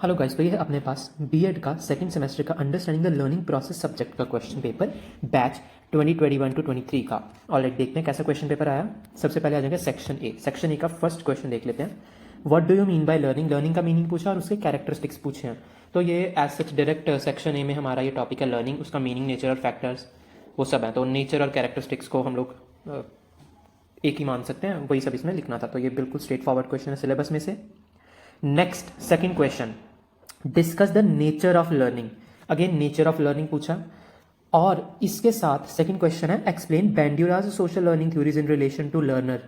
Hello guys, तो ये है अपने पास बीएड का सेकंड सेमेस्टर का understanding the learning process subject का क्वेश्चन पेपर बैच 2021 टू 23 का। ऑलराइट, देखते हैं कैसा क्वेश्चन पेपर आया। सबसे पहले आ जाएगा सेक्शन ए। सेक्शन ए का फर्स्ट क्वेश्चन देख लेते हैं। What do you mean by learning. Learning का मीनिंग पूछा और उसके कैरेक्टरिस्टिक्स पूछे हैं। तो ये as such direct section A में हमारा ये टॉपिक है लर्निंग, उसका मीनिंग, नेचर और फैक्टर्स वो सब है। तो नेचर और कैरेक्टरिस्टिक्स को हम लोग एक ही मान सकते हैं, वही सब इसमें लिखना था। तो ये बिल्कुल स्ट्रेट फॉरवर्ड क्वेश्चन है सिलेबस में से। Next second question, discuss the nature of learning. Again nature of learning पूछा और इसके साथ सेकंड क्वेश्चन है explain Bandura's social learning theories in relation to learner.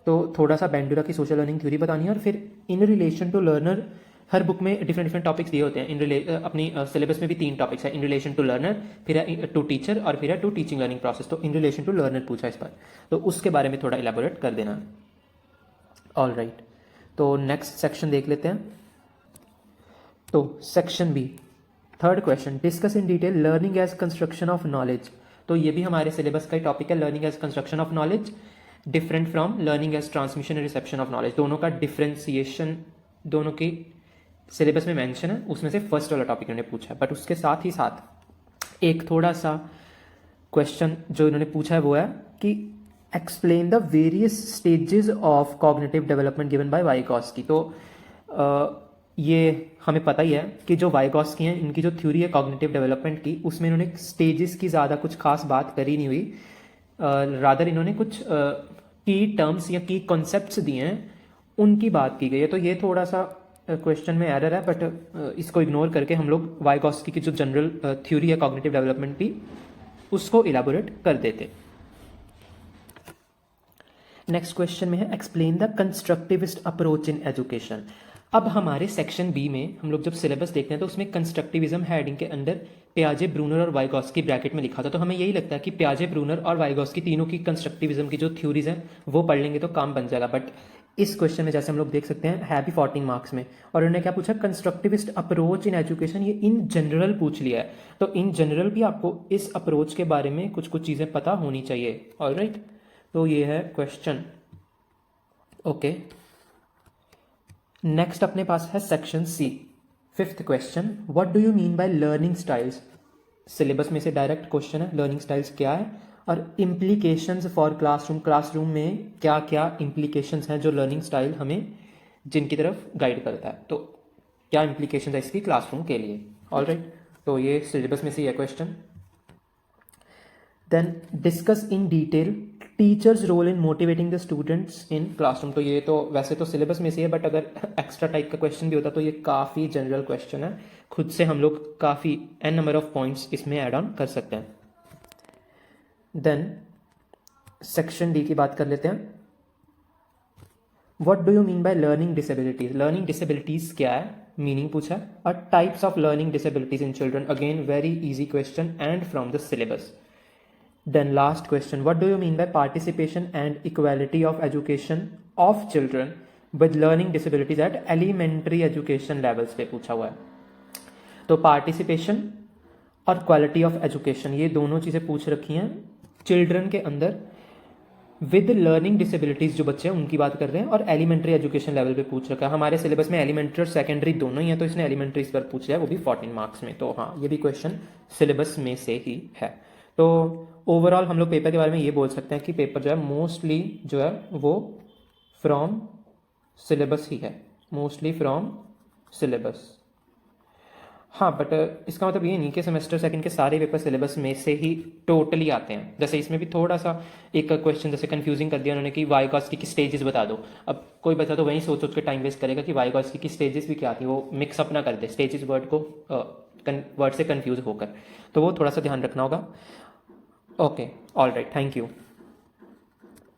तो थोड़ा सा बेंड्यूरा की सोशल लर्निंग थ्योरी बतानी है और फिर इन रिलेशन टू लर्नर। हर बुक में डिफरेंट डिफरेंट टॉपिक्स दिए होते हैं। अपनी सिलेबस में भी 3 टॉपिक्स है, इन रिलेशन टू लर्नर, फिर है टू टीचर और फिर है टू टीचिंग लर्निंग प्रोसेस। तो इन रिलेशन टू लर्नर पूछा इस पर, तो उसके बारे में थोड़ा इलेबोरेट कर देना। ऑल राइट, तो नेक्स्ट सेक्शन देख लेते हैं। तो section B third question, discuss in detail learning as construction of knowledge. तो ये भी हमारे सिलेबस का ही टॉपिक है, learning as construction of knowledge different from learning as transmission and reception of knowledge. दोनों का डिफ्रेंसिएशन दोनों की सिलेबस में मेंशन है, उसमें से फर्स्ट वाला टॉपिक इन्होंने पूछा है। बट उसके साथ ही साथ एक थोड़ा सा क्वेश्चन जो इन्होंने पूछा है वो है कि explain the various stages of cognitive development given by Vygotsky. तो ये हमें पता ही है कि जो वाइगॉस्की हैं, इनकी जो थ्योरी है कॉग्निटिव डेवलपमेंट की, उसमें इन्होंने स्टेजेस की ज़्यादा कुछ खास बात करी नहीं हुई। रादर इन्होंने कुछ की टर्म्स या की कॉन्सेप्ट्स दिए हैं, उनकी बात की गई है। तो ये थोड़ा सा क्वेश्चन में एरर है, बट इसको इग्नोर करके हम लोग वाइगॉस्की की जो जनरल थ्योरी है कॉग्निटिव डेवलपमेंट की, उसको इलाबोरेट कर देते। नेक्स्ट क्वेश्चन में है explain the constructivist approach in education. अब हमारे सेक्शन बी में हम लोग जब सिलेबस देखते हैं तो उसमें कंस्ट्रक्टिविज्म हेडिंग के अंदर पियाजे, ब्रूनर और वाइगॉस्की ब्रैकेट में लिखा था। तो हमें यही लगता है कि पियाजे, ब्रूनर और वाइगॉस्की तीनों की कंस्ट्रक्टिविज्म की जो थ्योरीज हैं वो पढ़ लेंगे तो काम बन जाएगा। बट इस क्वेश्चन में जैसे हम लोग देख सकते हैं है भी 14 मार्क्स में, और उन्होंने क्या पूछा, कंस्ट्रक्टिविस्ट अप्रोच इन एजुकेशन। ये इन जनरल पूछ लिया है, तो इन जनरल भी आपको इस अप्रोच के बारे में कुछ कुछ चीज़ें पता होनी चाहिए। ऑलराइट, तो ये है क्वेश्चन। ओके, नेक्स्ट अपने पास है section C fifth question, what do you mean by learning styles. Syllabus में से डायरेक्ट क्वेश्चन है, लर्निंग स्टाइल्स क्या है और इम्प्लीकेशंस फॉर क्लासरूम। क्लासरूम में क्या क्या इम्प्लीकेशंस हैं जो लर्निंग स्टाइल हमें जिनकी तरफ गाइड करता है, तो क्या इम्प्लीकेशंस है इसकी क्लासरूम के लिए। ऑलराइट, तो ये सिलेबस में से है question. Then discuss in detail teachers role in motivating the students in classroom. तो ये तो वैसे तो सिलेबस में से है, बट अगर एक्स्ट्रा टाइप का क्वेश्चन भी होता तो ये काफ़ी जनरल क्वेश्चन है, खुद से हम लोग काफ़ी n नंबर ऑफ पॉइंट्स इसमें ऐड ऑन कर सकते हैं। देन सेक्शन डी की बात कर लेते हैं। What do you mean by learning disabilities. Learning disabilities क्या है, मीनिंग पूछा, और types of learning disabilities in children. Again very easy question and from the syllabus. Then last question, what do you mean by participation and equality of education of children with learning disabilities at elementary education levels पे पूछा हुआ है। तो participation और quality of education ये दोनों चीज़ें पूछ रखी हैं चिल्ड्रन के अंदर विद लर्निंग डिसेबिलिटीज जो बच्चे हैं उनकी बात कर रहे हैं, और एलिमेंट्री एजुकेशन लेवल पे पूछ रखा है। हमारे सिलेबस में एलिमेंट्री और सेकेंडरी दोनों ही है, तो इसने एलिमेंट्री इस पर पूछ लिया, वो भी 14 मार्क्स में। तो हाँ, ये भी क्वेश्चन सिलेबस में से ही है। तो ओवरऑल हम लोग पेपर के बारे में ये बोल सकते हैं कि पेपर जो है मोस्टली जो है वो फ्रॉम सिलेबस ही है, मोस्टली फ्रॉम सिलेबस। हाँ, बट इसका मतलब ये नहीं कि सेमेस्टर सेकंड के सारे पेपर सिलेबस में से ही टोटली आते हैं। जैसे इसमें भी थोड़ा सा एक क्वेश्चन जैसे कंफ्यूजिंग कर दिया उन्होंने कि वाइगॉस्की की स्टेजेस बता दो। अब कोई बच्चा तो वहीं सोच सोच के टाइम वेस्ट करेगा कि वाइगॉस्की की स्टेजेस भी क्या थी, वो मिक्सअप ना कर दे स्टेजेस वर्ड को वर्ड से कंफ्यूज होकर, तो वो थोड़ा सा ध्यान रखना होगा। Okay, all right, thank you.